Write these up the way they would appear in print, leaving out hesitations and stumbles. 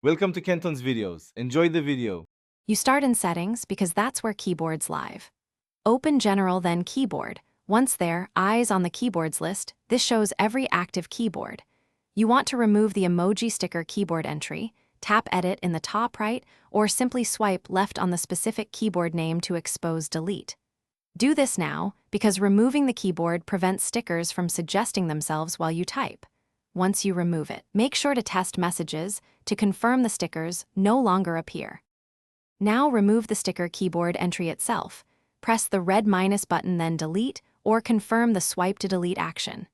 Welcome to Kenton's videos. Enjoy the video. You start in Settings because that's where Keyboard's live. Open General, then Keyboard. Once there, Eyes on the Keyboards list. This shows every active keyboard. You want to remove the emoji sticker keyboard entry. Tap Edit in the top right, or simply swipe left on the specific keyboard name to expose Delete. Do this now, because removing the keyboard prevents stickers from suggesting themselves while you type. Once you remove it, make sure to test messages to confirm the stickers no longer appear. Now remove the sticker keyboard entry itself. Press the red minus button, then delete, or confirm the swipe to delete action.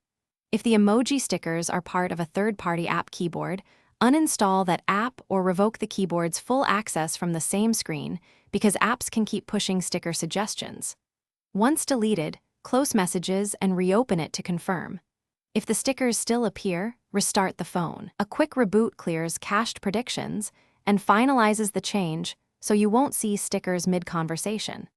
If the emoji stickers are part of a third-party app keyboard, uninstall that app or revoke the keyboard's full access from the same screen because apps can keep pushing sticker suggestions. Once deleted, close messages and reopen it to confirm. If the stickers still appear, restart the phone. A quick reboot clears cached predictions and finalizes the change so you won't see stickers mid-conversation.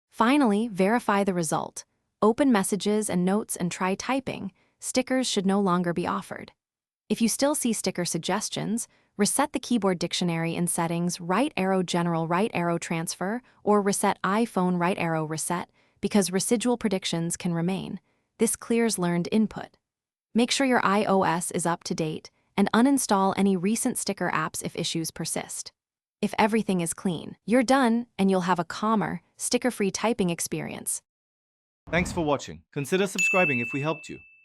Finally, verify the result. Open messages and notes and try typing. Stickers should no longer be offered. If you still see sticker suggestions, reset the keyboard dictionary in Settings, right arrow General, right arrow Transfer, or reset iPhone, right arrow Reset, because residual predictions can remain. This clears learned input. Make sure your iOS is up to date and uninstall any recent sticker apps if issues persist. If everything is clean, you're done and you'll have a calmer, sticker-free typing experience. Thanks for watching. Consider subscribing if we helped you.